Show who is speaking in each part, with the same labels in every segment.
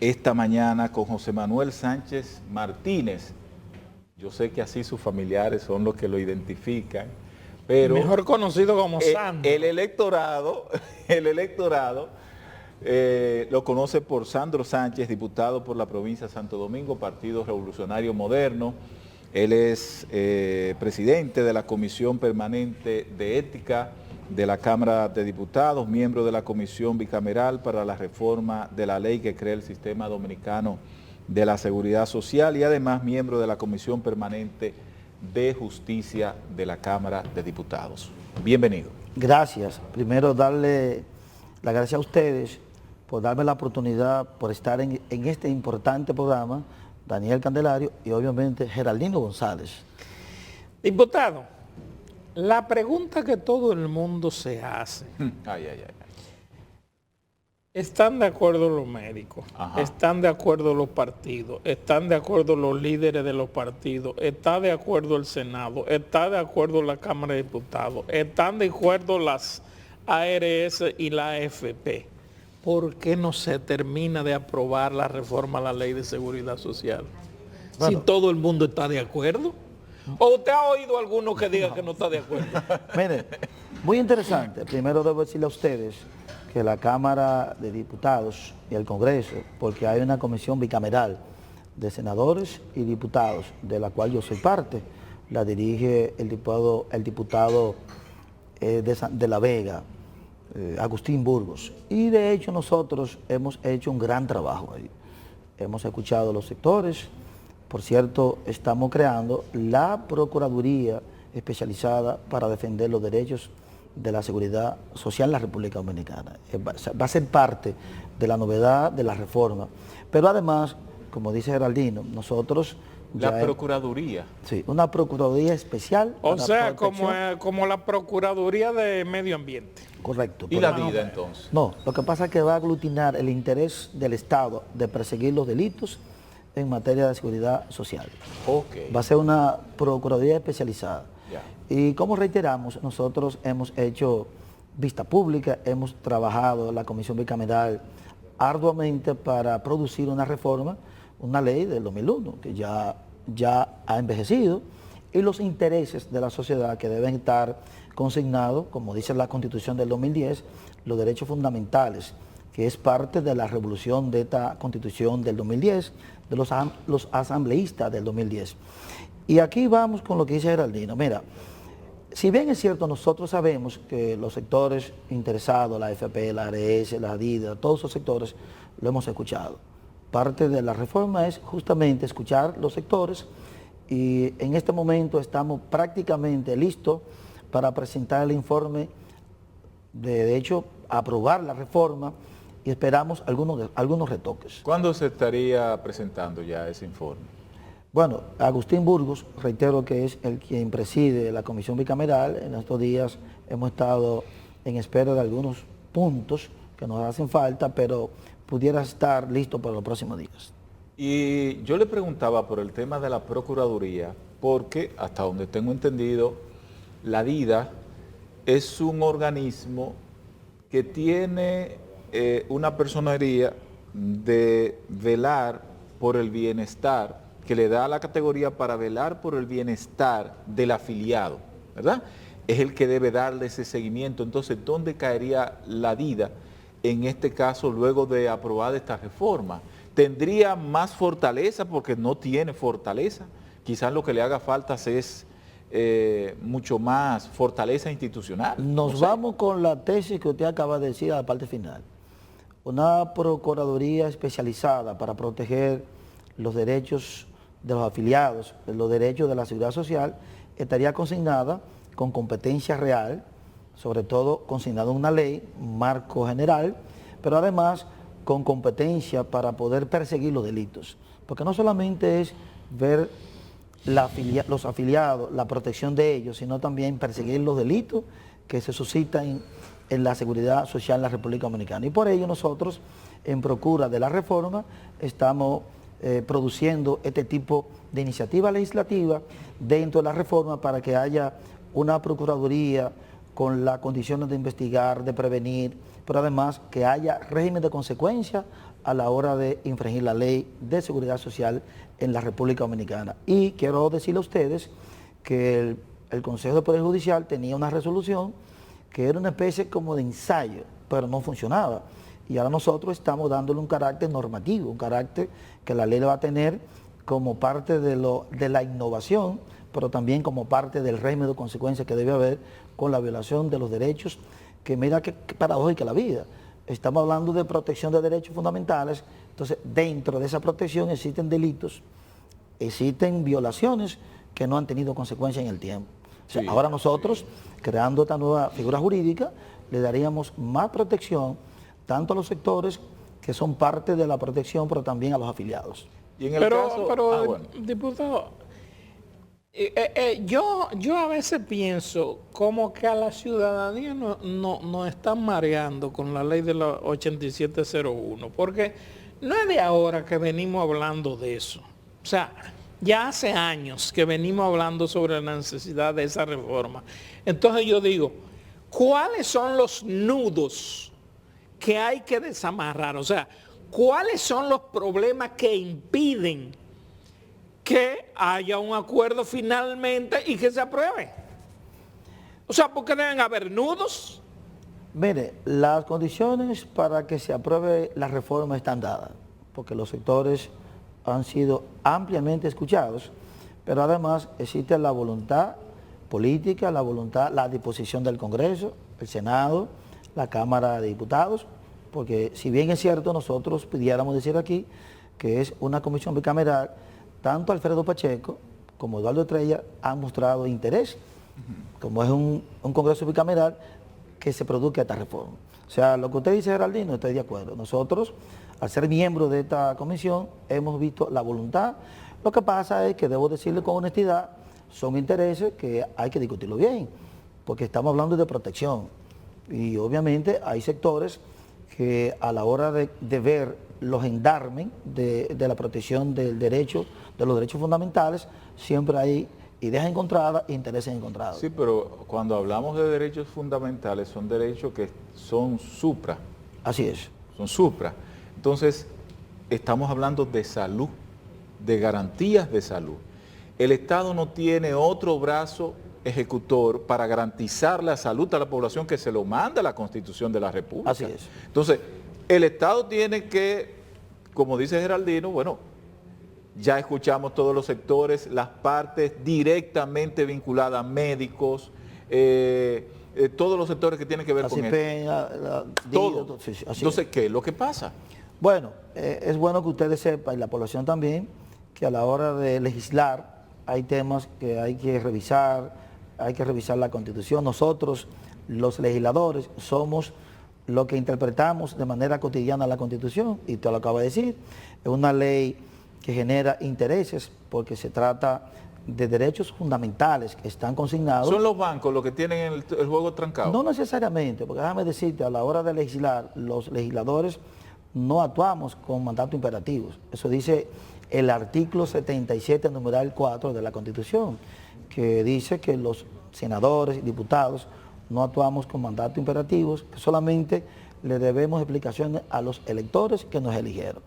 Speaker 1: esta mañana con José Manuel Sánchez Martínez. Yo sé que así sus familiares son los que lo identifican, pero
Speaker 2: mejor conocido como Sandro.
Speaker 1: el electorado lo conoce por Sandro Sánchez, diputado por la provincia de Santo Domingo, Partido Revolucionario Moderno. Él es presidente de la Comisión Permanente de Ética de la Cámara de Diputados, miembro de la Comisión Bicameral para la Reforma de la Ley que crea el Sistema Dominicano de la Seguridad Social y además miembro de la Comisión Permanente de Justicia de la Cámara de Diputados. Bienvenido.
Speaker 3: Gracias. Primero darle las gracias a ustedes por darme la oportunidad, por estar en este importante programa, Daniel Candelario y obviamente Geraldino González.
Speaker 2: Diputado, la pregunta que todo el mundo se hace, ¿están de acuerdo los médicos?
Speaker 1: Ajá.
Speaker 2: ¿Están de acuerdo los partidos? ¿Están de acuerdo los líderes de los partidos? ¿Está de acuerdo el Senado? ¿Está de acuerdo la Cámara de Diputados? ¿Están de acuerdo las ARS y la AFP? ¿Por qué no se termina de aprobar la reforma a la Ley de Seguridad Social?
Speaker 3: Bueno,
Speaker 2: si todo el mundo está de acuerdo. ¿O usted ha oído a alguno que diga que no está de acuerdo?
Speaker 3: Mire, muy interesante. Primero debo decirle a ustedes que la Cámara de Diputados y el Congreso, porque hay una comisión bicameral de senadores y diputados, de la cual yo soy parte, la dirige el diputado de La Vega, Agustín Burgos. Y de hecho nosotros hemos hecho un gran trabajo ahí. Hemos escuchado a los sectores. Por cierto, estamos creando la Procuraduría especializada para defender los derechos de la seguridad social en la República Dominicana. Va a ser parte de la novedad de la reforma. Pero además, como dice Geraldino, nosotros...
Speaker 1: La Procuraduría.
Speaker 3: Sí, una Procuraduría especial.
Speaker 2: O sea, como la Procuraduría de Medio Ambiente.
Speaker 3: Correcto.
Speaker 1: ¿Y la DIDA entonces?
Speaker 3: No, lo que pasa es que va a aglutinar el interés del Estado de perseguir los delitos en materia de seguridad social.
Speaker 1: Okay.
Speaker 3: Va a ser una Procuraduría especializada.
Speaker 1: Ya.
Speaker 3: Y como reiteramos, nosotros hemos hecho vista pública, hemos trabajado en la Comisión Bicameral arduamente para producir una reforma, una ley del 2001, que ya ha envejecido, y los intereses de la sociedad que deben estar consignados, como dice la Constitución del 2010, los derechos fundamentales, que es parte de la revolución de esta Constitución del 2010, de los asambleístas del 2010. Y aquí vamos con lo que dice Geraldino. Mira, si bien es cierto, nosotros sabemos que los sectores interesados, la AFP, la ARS, la DIDA, todos esos sectores, lo hemos escuchado. Parte de la reforma es justamente escuchar los sectores y en este momento estamos prácticamente listos para presentar el informe, de hecho, aprobar la reforma y esperamos algunos retoques.
Speaker 1: ¿Cuándo se estaría presentando ya ese informe?
Speaker 3: Bueno, Agustín Burgos, reitero que es el quien preside la Comisión Bicameral. En estos días hemos estado en espera de algunos puntos que nos hacen falta, pero pudiera estar listo para los próximos días.
Speaker 1: Y yo le preguntaba por el tema de la Procuraduría, porque hasta donde tengo entendido, la DIDA es un organismo que tiene una personería de velar por el bienestar, que le da la categoría para velar por el bienestar del afiliado, ¿verdad? Es el que debe darle ese seguimiento. Entonces, ¿dónde caería la DIDA en este caso luego de aprobada esta reforma? ¿Tendría más fortaleza? Porque no tiene fortaleza. Quizás lo que le haga falta es mucho más fortaleza institucional.
Speaker 3: Nos vamos con la tesis que usted acaba de decir a la parte final. Una Procuraduría especializada para proteger los derechos de los afiliados, los derechos de la seguridad social, estaría consignada con competencia real, sobre todo consignada en una ley, un marco general, pero además con competencia para poder perseguir los delitos. Porque no solamente es ver los afiliados, la protección de ellos, sino también perseguir los delitos que se suscitan en la seguridad social en la República Dominicana. Y por ello nosotros, en procura de la reforma, estamos produciendo este tipo de iniciativa legislativa dentro de la reforma para que haya una Procuraduría con las condiciones de investigar, de prevenir, pero además que haya régimen de consecuencia a la hora de infringir la ley de seguridad social en la República Dominicana. Y quiero decirle a ustedes que el Consejo de Poder Judicial tenía una resolución que era una especie como de ensayo, pero no funcionaba. Y ahora nosotros estamos dándole un carácter normativo, un carácter que la ley le va a tener como parte de la innovación, pero también como parte del régimen de consecuencias que debe haber con la violación de los derechos, que mira qué paradójica la vida. Estamos hablando de protección de derechos fundamentales, entonces dentro de esa protección existen delitos, existen violaciones que no han tenido consecuencias en el tiempo. O sea, ahora nosotros, creando esta nueva figura jurídica, le daríamos más protección tanto a los sectores que son parte de la protección, pero también a los afiliados.
Speaker 1: Y en el caso,
Speaker 2: bueno. Diputado, yo a veces pienso como que a la ciudadanía no están mareando con la ley de la 8701, porque no es de ahora que venimos hablando de eso. O sea, ya hace años que venimos hablando sobre la necesidad de esa reforma. Entonces yo digo, ¿cuáles son los nudos que hay que desamarrar? O sea, ¿cuáles son los problemas que impiden que haya un acuerdo finalmente y que se apruebe? O sea, ¿por qué deben haber nudos?
Speaker 3: Mire, las condiciones para que se apruebe la reforma están dadas, porque los sectores han sido ampliamente escuchados, pero además existe la voluntad política, la disposición del Congreso, el Senado, la Cámara de Diputados, porque si bien es cierto, nosotros pudiéramos decir aquí que es una comisión bicameral, tanto Alfredo Pacheco como Eduardo Estrella han mostrado interés, como es un Congreso bicameral, que se produzca esta reforma. O sea, lo que usted dice, Geraldino, estoy de acuerdo. Nosotros, al ser miembros de esta comisión, hemos visto la voluntad. Lo que pasa es que, debo decirle con honestidad, son intereses que hay que discutirlo bien, porque estamos hablando de protección. Y obviamente hay sectores que a la hora de ver los gendarmes de la protección del derecho, de los derechos fundamentales, siempre hay ideas encontradas e intereses encontrados.
Speaker 1: Sí, pero cuando hablamos de derechos fundamentales, son derechos que son supra.
Speaker 3: Así es.
Speaker 1: Son supra. Entonces, estamos hablando de salud, de garantías de salud. El Estado no tiene otro brazo ejecutor para garantizar la salud a la población que se lo manda la Constitución de la República.
Speaker 3: Así es.
Speaker 1: Entonces, el Estado tiene que, como dice Geraldino, bueno, ya escuchamos todos los sectores, las partes directamente vinculadas, médicos, todos los sectores que tienen que ver con esto. Todo.
Speaker 3: Sí,
Speaker 1: entonces, ¿qué es lo que pasa?
Speaker 3: Bueno, es bueno que ustedes sepan, y la población también, que a la hora de legislar hay temas que hay que revisar la Constitución. Nosotros, los legisladores, somos los que interpretamos de manera cotidiana la Constitución, y te lo acabo de decir, es una ley que genera intereses porque se trata de derechos fundamentales que están consignados.
Speaker 1: ¿Son los bancos los que tienen el juego trancado?
Speaker 3: No necesariamente, porque déjame decirte, a la hora de legislar, los legisladores no actuamos con mandato imperativos. Eso dice el artículo 77, numeral 4 de la Constitución, que dice que los senadores y diputados no actuamos con mandato imperativos, que solamente le debemos explicaciones a los electores que nos eligieron.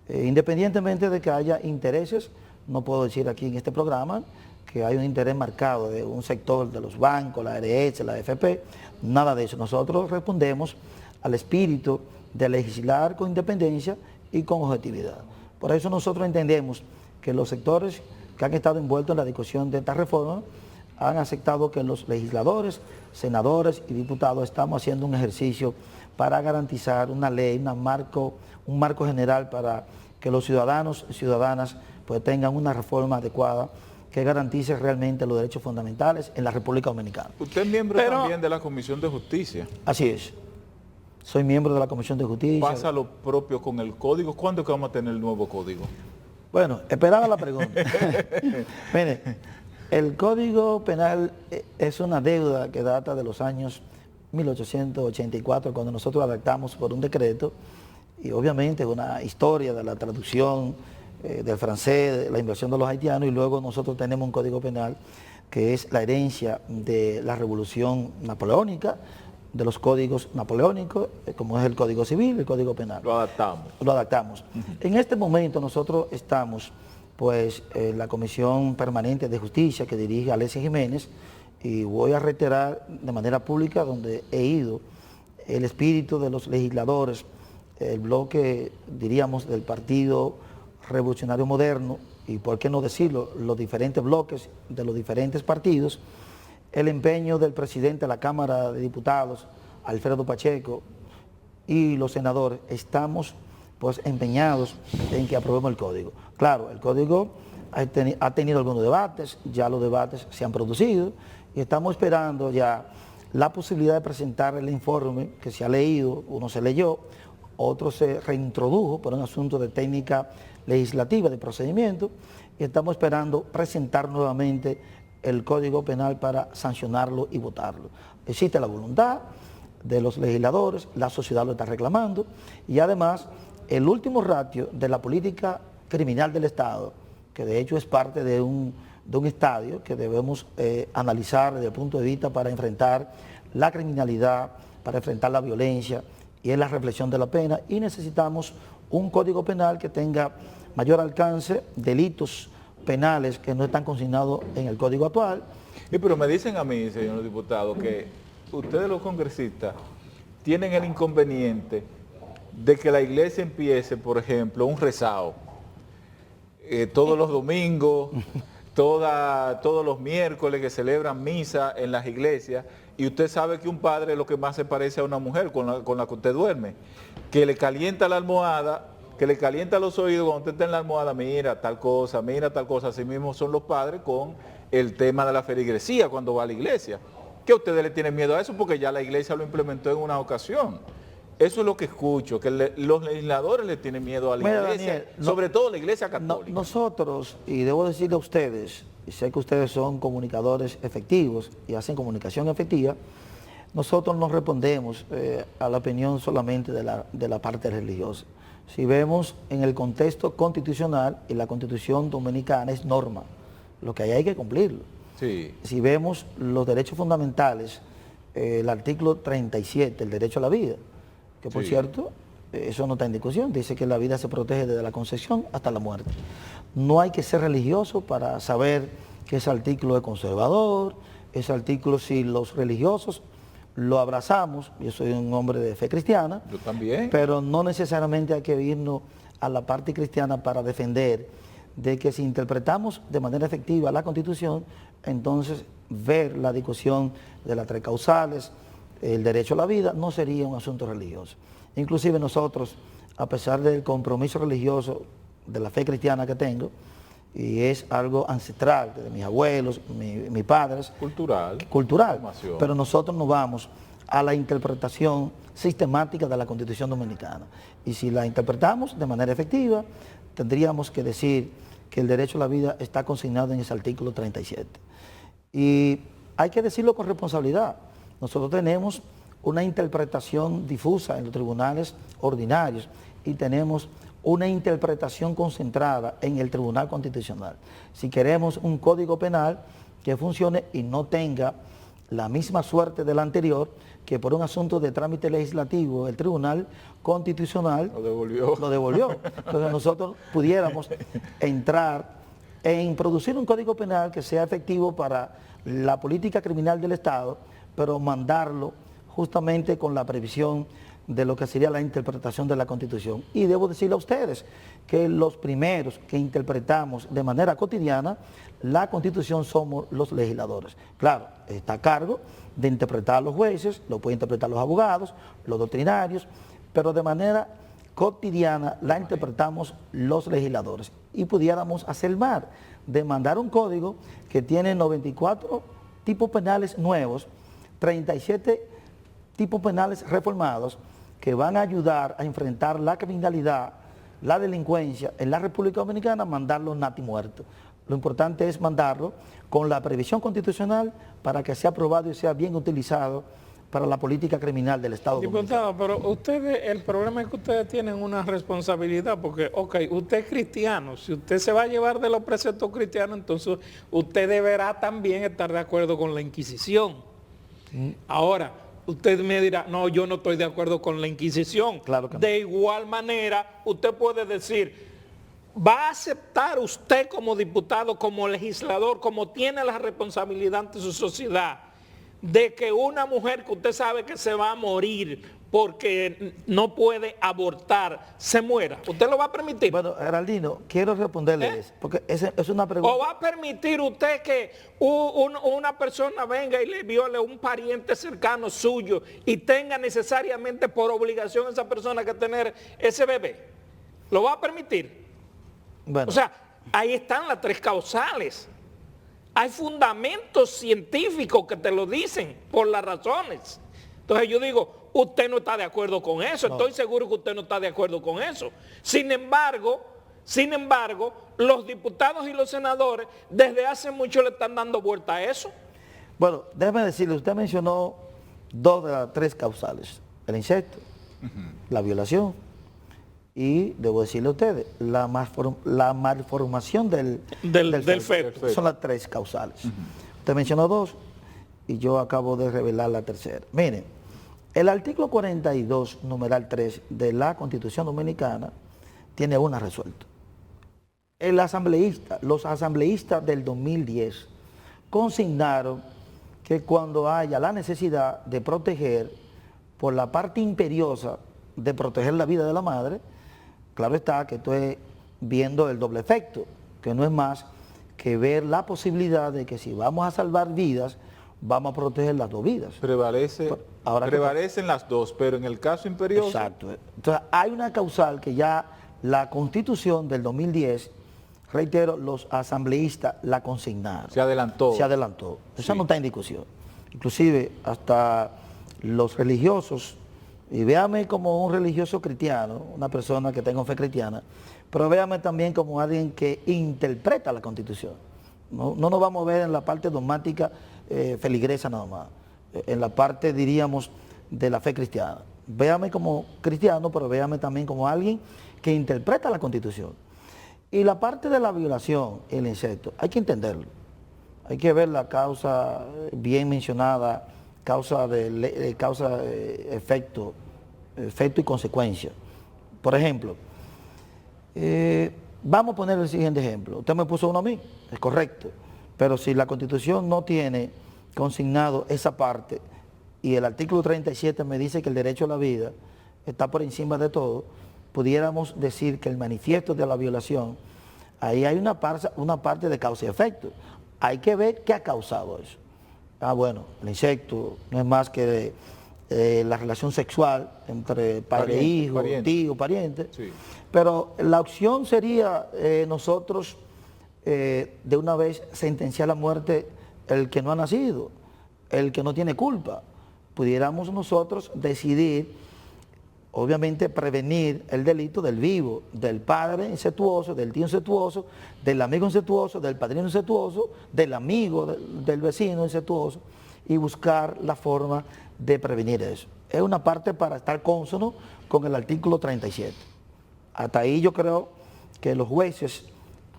Speaker 3: Independientemente de que haya intereses, no puedo decir aquí en este programa que hay un interés marcado de un sector de los bancos, la ARS, la AFP, nada de eso. Nosotros respondemos al espíritu de legislar con independencia y con objetividad. Por eso nosotros entendemos que los sectores que han estado envueltos en la discusión de esta reforma han aceptado que los legisladores, senadores y diputados estamos haciendo un ejercicio para garantizar una ley, un marco general para que los ciudadanos y ciudadanas pues tengan una reforma adecuada que garantice realmente los derechos fundamentales en la República Dominicana.
Speaker 1: Usted es miembro también de la Comisión de Justicia.
Speaker 3: Así es. Soy miembro de la Comisión de Justicia.
Speaker 1: ¿Pasa lo propio con el código? ¿Cuándo es que vamos a tener el nuevo código?
Speaker 3: Bueno, esperaba la pregunta. Mire, el Código Penal es una deuda que data de los años 1884, cuando nosotros adaptamos por un decreto, y obviamente una historia de la traducción del francés, de la invasión de los haitianos, y luego nosotros tenemos un Código Penal que es la herencia de la Revolución Napoleónica, de los códigos napoleónicos, como es el Código Civil, el Código Penal.
Speaker 1: Lo adaptamos.
Speaker 3: Lo adaptamos. En este momento nosotros estamos, pues, en la Comisión Permanente de Justicia que dirige Alexis Jiménez, y voy a reiterar de manera pública donde he ido el espíritu de los legisladores, el bloque, diríamos, del Partido Revolucionario Moderno, y por qué no decirlo, los diferentes bloques de los diferentes partidos, el empeño del presidente de la Cámara de Diputados, Alfredo Pacheco, y los senadores, estamos pues empeñados en que aprobemos el código. Claro, el código ha tenido algunos debates, ya los debates se han producido, y estamos esperando ya la posibilidad de presentar el informe que se ha leído, uno se leyó, otro se reintrodujo por un asunto de técnica legislativa, de procedimiento, y estamos esperando presentar nuevamente el Código Penal para sancionarlo y votarlo. Existe la voluntad de los legisladores, la sociedad lo está reclamando, y además el último ratio de la política criminal del Estado, que de hecho es parte de un estadio que debemos analizar desde el punto de vista para enfrentar la criminalidad, para enfrentar la violencia, y es la reflexión de la pena, y necesitamos un código penal que tenga mayor alcance, delitos penales que no están consignados en el código actual.
Speaker 1: Pero me dicen a mí, señor diputado, que ustedes los congresistas tienen el inconveniente de que la iglesia empiece, por ejemplo, un rezado todos los domingos, todos los miércoles que celebran misa en las iglesias, y usted sabe que un padre es lo que más se parece a una mujer con la que usted duerme, que le calienta la almohada, que le calienta los oídos cuando usted está en la almohada, mira tal cosa, así mismo son los padres con el tema de la feligresía cuando va a la iglesia. Que ustedes le tienen miedo a eso porque ya la iglesia lo implementó en una ocasión. Eso es lo que escucho, que los legisladores le tienen miedo a la iglesia, Daniel, sobre todo la iglesia católica.
Speaker 3: Nosotros, y debo decirle a ustedes, y sé que ustedes son comunicadores efectivos y hacen comunicación efectiva, nosotros no respondemos a la opinión solamente de la parte religiosa. Si vemos en el contexto constitucional, y la Constitución dominicana es norma, lo que hay que cumplirlo.
Speaker 1: Sí.
Speaker 3: Si vemos los derechos fundamentales, el artículo 37, el derecho a la vida, que por cierto, eso no está en discusión, dice que la vida se protege desde la concepción hasta la muerte. No hay que ser religioso para saber que ese artículo es conservador, ese artículo, si los religiosos lo abrazamos, yo soy un hombre de fe cristiana,
Speaker 1: yo también,
Speaker 3: pero no necesariamente hay que irnos a la parte cristiana para defender de que si interpretamos de manera efectiva la Constitución, entonces ver la discusión de las tres causales, el derecho a la vida, no sería un asunto religioso. Inclusive nosotros, a pesar del compromiso religioso de la fe cristiana que tengo, y es algo ancestral de mis abuelos, mis padres.
Speaker 1: Cultural.
Speaker 3: Pero nosotros nos vamos a la interpretación sistemática de la Constitución Dominicana. Y si la interpretamos de manera efectiva, tendríamos que decir que el derecho a la vida está consignado en ese artículo 37. Y hay que decirlo con responsabilidad. Nosotros tenemos una interpretación difusa en los tribunales ordinarios y tenemos una interpretación concentrada en el Tribunal Constitucional. Si queremos un código penal que funcione y no tenga la misma suerte del anterior, que por un asunto de trámite legislativo el Tribunal Constitucional lo devolvió. Entonces nosotros pudiéramos entrar en producir un código penal que sea efectivo para la política criminal del Estado, pero mandarlo justamente con la previsión de lo que sería la interpretación de la Constitución. Y debo decirle a ustedes que los primeros que interpretamos de manera cotidiana la Constitución somos los legisladores. Claro, está a cargo de interpretar a los jueces, lo pueden interpretar los abogados, los doctrinarios, pero de manera cotidiana la interpretamos los legisladores. Y pudiéramos hacer más, de mandar un código que tiene 94 tipos penales nuevos, 37 tipos penales reformados, que van a ayudar a enfrentar la criminalidad, la delincuencia en la República Dominicana, mandarlo nati muerto. Lo importante es mandarlo con la previsión constitucional para que sea aprobado y sea bien utilizado para la política criminal del Estado dominicano.
Speaker 2: Diputado, pero ustedes, el problema es que ustedes tienen una responsabilidad, porque, usted es cristiano, si usted se va a llevar de los preceptos cristianos, entonces usted deberá también estar de acuerdo con la Inquisición. Ahora, usted me dirá, no, yo no estoy de acuerdo con la Inquisición.
Speaker 3: Claro que no.
Speaker 2: De igual manera, usted puede decir, ¿va a aceptar usted como diputado, como legislador, como tiene la responsabilidad ante su sociedad, de que una mujer que usted sabe que se va a morir porque no puede abortar, se muera? ¿Usted lo va a permitir?
Speaker 3: Bueno, Geraldino, quiero responderle eso, porque es una pregunta.
Speaker 2: ¿O va a permitir usted que una persona venga y le viole a un pariente cercano suyo y tenga necesariamente por obligación esa persona que tener ese bebé? ¿Lo va a permitir?
Speaker 3: Bueno,
Speaker 2: O sea, ahí están las tres causales. Hay fundamentos científicos que te lo dicen por las razones. Entonces yo digo, usted no está de acuerdo con eso,
Speaker 3: No.
Speaker 2: estoy seguro que usted no está de acuerdo con eso. Sin embargo, los diputados y los senadores desde hace mucho le están dando vuelta a eso.
Speaker 3: bueno, déjeme decirle, usted mencionó 2 de las 3 causales: el incesto, la violación y, debo decirle a ustedes, la malformación del
Speaker 2: feto.
Speaker 3: Son las 3 causales. Usted mencionó 2 y yo acabo de revelar la tercera. Miren, el artículo 42, numeral 3 de la Constitución Dominicana tiene una resuelta. Los asambleístas del 2010 consignaron que cuando haya la necesidad de proteger por la parte imperiosa de proteger la vida de la madre, claro está que estoy viendo el doble efecto, que no es más que ver la posibilidad de que si vamos a salvar vidas, vamos a proteger las 2 vidas.
Speaker 1: Prevalecen las 2, pero en el caso imperioso...
Speaker 3: Exacto. Entonces, hay una causal que ya la Constitución del 2010, reitero, los asambleístas la consignaron.
Speaker 1: Se adelantó.
Speaker 3: Se adelantó. Eso
Speaker 1: Sí.
Speaker 3: no está en discusión. Inclusive, hasta los religiosos, y véame como un religioso cristiano, una persona que tenga fe cristiana, pero véame también como alguien que interpreta la Constitución. No nos vamos a ver en la parte dogmática feligresa nada más, en la parte, diríamos, de la fe cristiana. Véame como cristiano, pero véame también como alguien que interpreta la Constitución. Y la parte de la violación, el incesto, hay que entenderlo. Hay que ver la causa bien mencionada, efecto y consecuencia. Por ejemplo, vamos a poner el siguiente ejemplo. Usted me puso uno a mí, es correcto. Pero si la Constitución no tiene consignado esa parte y el artículo 37 me dice que el derecho a la vida está por encima de todo, pudiéramos decir que el manifiesto de la violación, ahí hay una parte de causa y efecto. Hay que ver qué ha causado eso. Bueno, el incesto no es más que la relación sexual entre padre e hijo,
Speaker 1: pariente.
Speaker 3: tío, pariente.
Speaker 1: Sí.
Speaker 3: Pero la opción sería nosotros de una vez sentenciar la muerte el que no ha nacido, el que no tiene culpa. Pudiéramos nosotros decidir, obviamente, prevenir el delito del vivo, del padre incestuoso, del tío incestuoso, del amigo incestuoso, del padrino incestuoso, del amigo, del vecino incestuoso, y buscar la forma de prevenir eso. Es una parte para estar cónsono con el artículo 37. Hasta ahí yo creo que los jueces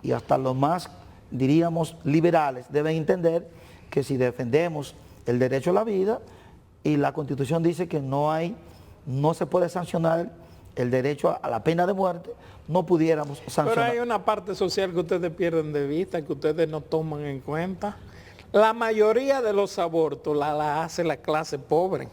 Speaker 3: y hasta los más, diríamos, liberales deben entender que si defendemos el derecho a la vida y la Constitución dice que no se puede sancionar el derecho a la pena de muerte, no pudiéramos sancionar.
Speaker 2: Pero hay una parte social que ustedes pierden de vista, que ustedes no toman en cuenta. La mayoría de los abortos la hace la clase pobre.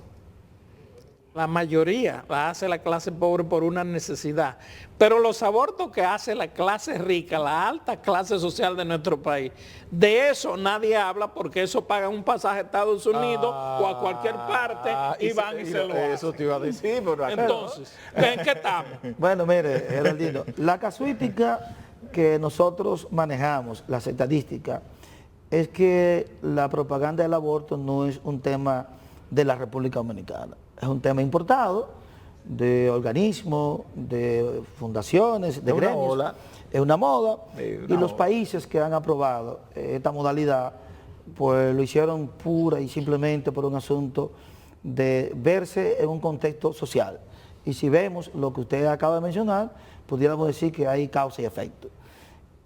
Speaker 2: La mayoría la hace la clase pobre por una necesidad. Pero los abortos que hace la clase rica, la alta clase social de nuestro país, de eso nadie habla porque eso pagan un pasaje a Estados Unidos o a cualquier parte y van y se lo hacen.
Speaker 1: Eso te iba a decir, pero acá
Speaker 2: Entonces, ¿en qué estamos?
Speaker 3: Bueno, mire, Geraldino, la casuística que nosotros manejamos, las estadísticas, es que la propaganda del aborto no es un tema de la República Dominicana. Es un tema importado de organismos, de fundaciones, de gremios. Es una moda. Y los países que han aprobado esta modalidad, pues lo hicieron pura y simplemente por un asunto de verse en un contexto social. Y si vemos lo que usted acaba de mencionar, pudiéramos decir que hay causa y efecto.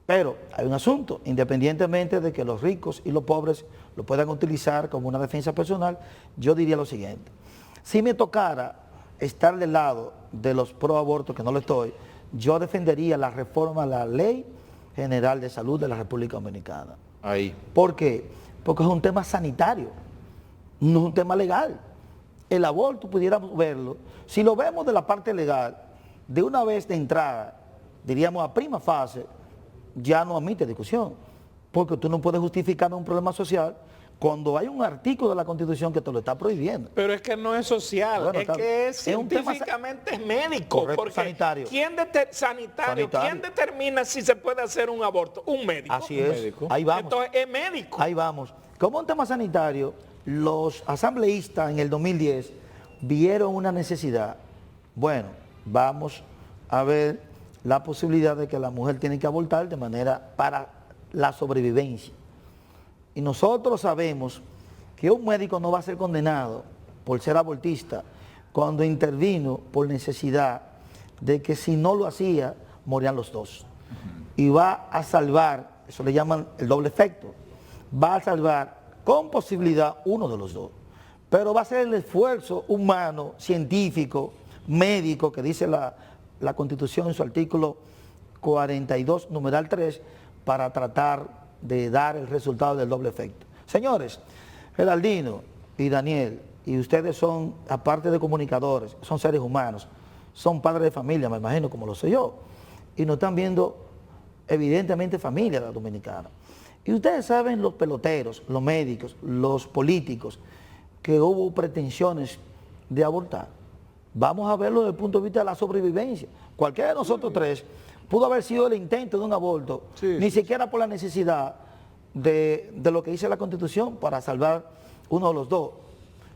Speaker 3: Pero hay un asunto, independientemente de que los ricos y los pobres lo puedan utilizar como una defensa personal, yo diría lo siguiente. Si me tocara estar del lado de los pro abortos, que no lo estoy, yo defendería la reforma a la Ley General de Salud de la República Dominicana.
Speaker 1: Ahí.
Speaker 3: ¿Por qué? Porque es un tema sanitario, no es un tema legal. El aborto pudiéramos verlo, si lo vemos de la parte legal, de una vez de entrada, diríamos a prima fase, ya no admite discusión, porque tú no puedes justificar un problema social cuando hay un artículo de la Constitución que te lo está prohibiendo.
Speaker 2: Pero es que no es social,
Speaker 3: Bueno,
Speaker 2: es que es
Speaker 3: es un tema
Speaker 2: científicamente médico.
Speaker 3: Correcto,
Speaker 2: porque
Speaker 3: sanitario.
Speaker 2: Sanitario. ¿Quién determina si se puede hacer un aborto? Un médico.
Speaker 3: Así
Speaker 1: Un
Speaker 3: es,
Speaker 1: médico.
Speaker 3: ahí vamos.
Speaker 2: Entonces es médico.
Speaker 3: Ahí vamos. Como un tema sanitario, los asambleístas en el 2010 vieron una necesidad. Bueno, vamos a ver la posibilidad de que la mujer tiene que abortar de manera para la sobrevivencia. Y nosotros sabemos que un médico no va a ser condenado por ser abortista cuando intervino por necesidad de que si no lo hacía, morían los dos. Y va a salvar, eso le llaman el doble efecto, va a salvar con posibilidad uno de los dos. Pero va a ser el esfuerzo humano, científico, médico, que dice la Constitución en su artículo 42, numeral 3, para tratar de dar el resultado del doble efecto. Señores, Geraldino y Daniel, y ustedes son, aparte de comunicadores, son seres humanos, son padres de familia, me imagino, como lo soy yo, y nos están viendo evidentemente familia dominicana. Y ustedes saben, los peloteros, los médicos, los políticos, que hubo pretensiones de abortar. Vamos a verlo desde el punto de vista de la sobrevivencia. Cualquiera de nosotros tres pudo haber sido el intento de un aborto, ni siquiera por la necesidad de lo que dice la Constitución para salvar uno de los dos,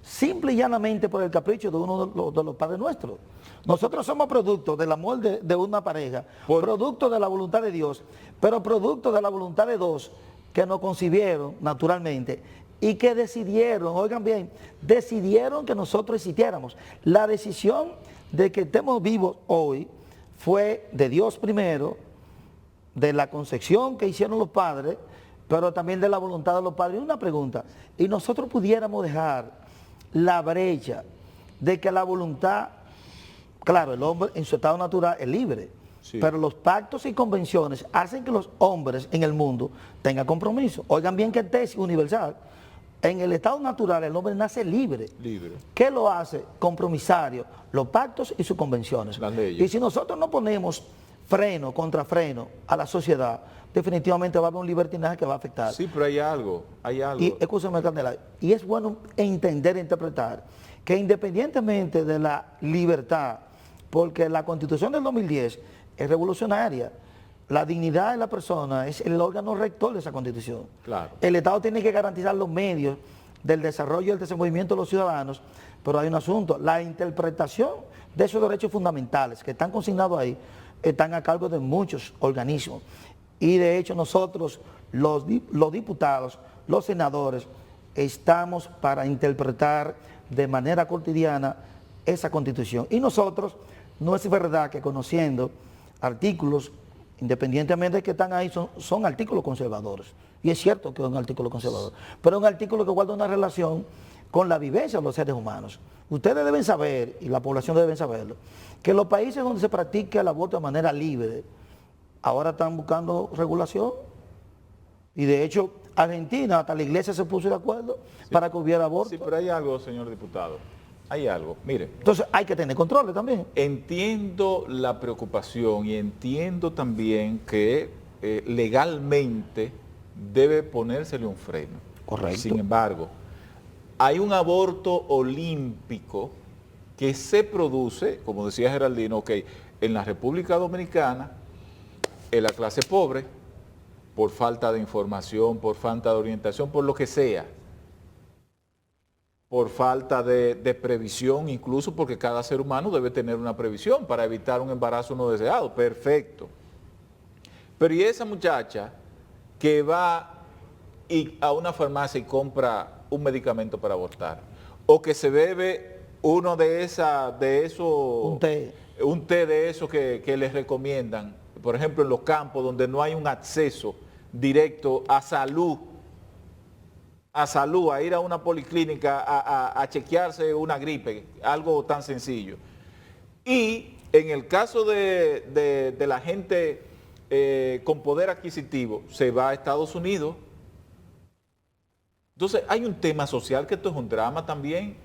Speaker 3: simple y llanamente por el capricho de uno de los padres nuestros. Nosotros somos producto del amor de una pareja, producto de la voluntad de Dios, pero producto de la voluntad de dos que nos concibieron naturalmente y que decidieron, oigan bien, decidieron que nosotros existiéramos. La decisión de que estemos vivos hoy fue de Dios primero, de la concepción que hicieron los padres, pero también de la voluntad de los padres. Y una pregunta, y nosotros pudiéramos dejar la brecha de que la voluntad, claro, el hombre en su estado natural es libre, sí, pero los pactos y convenciones hacen que los hombres en el mundo tengan compromiso. Oigan bien que tesis universal, en el estado natural el hombre nace libre. ¿Qué lo hace? Compromisario, los pactos y sus convenciones.
Speaker 1: Las leyes.
Speaker 3: Y si nosotros no ponemos freno contra freno a la sociedad, definitivamente va a haber un libertinaje que va a afectar.
Speaker 1: Sí, pero hay algo.
Speaker 3: Y, escúchame, Candela, y es bueno entender e interpretar que independientemente de la libertad, porque la Constitución del 2010 es revolucionaria, la dignidad de la persona es el órgano rector de esa Constitución.
Speaker 1: Claro.
Speaker 3: El Estado tiene que garantizar los medios del desarrollo y el desenvolvimiento de los ciudadanos, pero hay un asunto, la interpretación de esos derechos fundamentales que están consignados ahí, están a cargo de muchos organismos. Y de hecho nosotros, los diputados, los senadores, estamos para interpretar de manera cotidiana esa Constitución. Y nosotros, no es verdad que conociendo artículos, independientemente de que están ahí, son artículos conservadores. Y es cierto que es un artículo conservador, pero es un artículo que guarda una relación con la vivencia de los seres humanos. Ustedes deben saber, y la población debe saberlo, que los países donde se practica el aborto de manera libre, ahora están buscando regulación. Y de hecho, Argentina, hasta la iglesia se puso de acuerdo para que hubiera aborto.
Speaker 1: Sí, pero hay algo, señor diputado. Hay algo, mire.
Speaker 3: Entonces hay que tener controles también.
Speaker 1: Entiendo la preocupación y entiendo también que legalmente debe ponérsele un freno.
Speaker 3: Correcto.
Speaker 1: Sin embargo, hay un aborto olímpico que se produce, como decía Geraldino, ok, en la República Dominicana, en la clase pobre, por falta de información, por falta de orientación, por lo que sea, por falta de previsión, incluso porque cada ser humano debe tener una previsión para evitar un embarazo no deseado, perfecto. Pero ¿y esa muchacha que va a una farmacia y compra un medicamento para abortar? O que se bebe uno de esos...
Speaker 3: Un
Speaker 1: té de esos que les recomiendan, por ejemplo en los campos donde no hay un acceso directo a salud a salud, a ir a una policlínica a chequearse una gripe, algo tan sencillo. Y en el caso de la gente con poder adquisitivo, se va a Estados Unidos. Entonces hay un tema social, que esto es un drama también.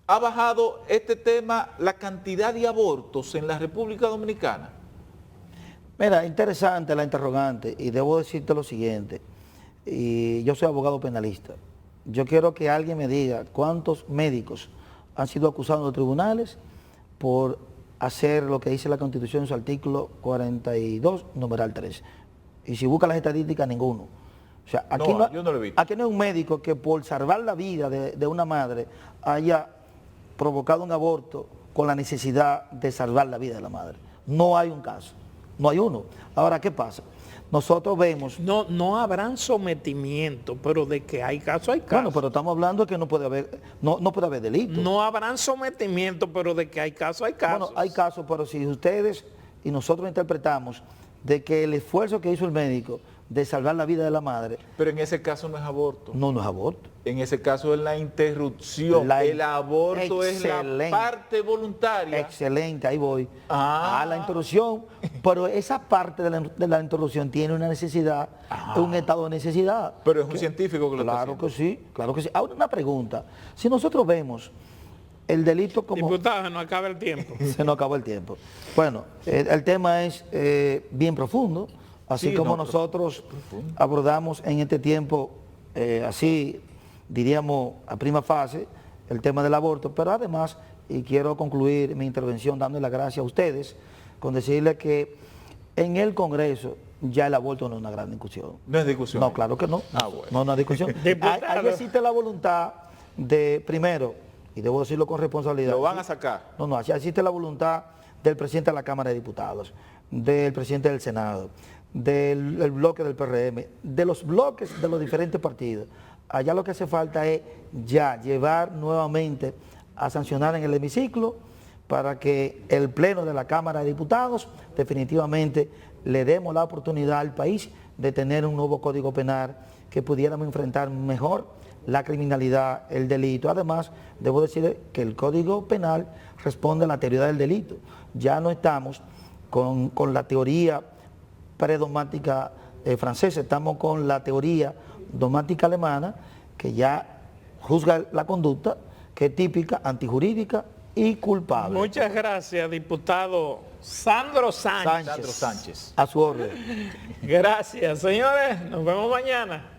Speaker 1: ¿Ha bajado este tema la cantidad de abortos en la República Dominicana?
Speaker 3: Mira, interesante la interrogante, y debo decirte lo siguiente, y yo soy abogado penalista. Yo quiero que alguien me diga cuántos médicos han sido acusados en los tribunales por hacer lo que dice la Constitución en su artículo 42, numeral 3. Y si busca las estadísticas, ninguno. O sea, aquí
Speaker 1: no, yo no lo he visto.
Speaker 3: Aquí no hay un médico que por salvar la vida de una madre haya provocado un aborto con la necesidad de salvar la vida de la madre. No hay un caso, no hay uno. Ahora, ¿qué pasa? Nosotros vemos...
Speaker 2: No habrán sometimiento, pero de que hay casos, hay casos.
Speaker 3: Bueno, pero estamos hablando de que no puede haber delito.
Speaker 2: No habrán sometimiento, pero de que hay casos, hay casos.
Speaker 3: Bueno, hay casos, pero si ustedes y nosotros interpretamos de que el esfuerzo que hizo el médico de salvar la vida de la madre...
Speaker 1: Pero en ese caso no es aborto.
Speaker 3: No es aborto.
Speaker 1: En ese caso es la interrupción. El aborto es la parte voluntaria.
Speaker 3: Excelente, ahí voy.
Speaker 1: Ah.
Speaker 3: A la interrupción, pero esa parte de la interrupción tiene una necesidad, un estado de necesidad.
Speaker 1: Pero es un científico que lo está haciendo.
Speaker 3: Claro que sí. Ahora una pregunta. Si nosotros vemos el delito como...
Speaker 2: Diputado, no acaba el tiempo.
Speaker 3: Se nos acabó el tiempo. Bueno, el tema es bien profundo, así
Speaker 1: Sí,
Speaker 3: como
Speaker 1: no,
Speaker 3: nosotros abordamos en este tiempo, así diríamos a prima fase, el tema del aborto, pero además, y quiero concluir mi intervención dándole las gracias a ustedes, con decirles que en el Congreso ya el aborto no es una gran discusión.
Speaker 1: No es discusión.
Speaker 3: No, claro que no.
Speaker 1: Bueno.
Speaker 3: No es una discusión. Ahí existe la voluntad de, primero, y debo decirlo con responsabilidad.
Speaker 1: ¿Lo van a sacar?
Speaker 3: No, así existe la voluntad del presidente de la Cámara de Diputados, del presidente del Senado, del bloque del PRM, de los bloques de los diferentes partidos. Allá lo que hace falta es ya llevar nuevamente a sancionar en el hemiciclo para que el Pleno de la Cámara de Diputados definitivamente le demos la oportunidad al país de tener un nuevo Código Penal que pudiéramos enfrentar mejor la criminalidad, el delito. Además, debo decir que el Código Penal responde a la teoría del delito. Ya no estamos con la teoría predogmática francesa, estamos con la teoría dogmática alemana, que ya juzga la conducta, que es típica, antijurídica y culpable.
Speaker 2: Muchas gracias, diputado Sandro Sánchez.
Speaker 1: Sandro Sánchez.
Speaker 3: A su orden.
Speaker 2: Gracias, señores. Nos vemos mañana.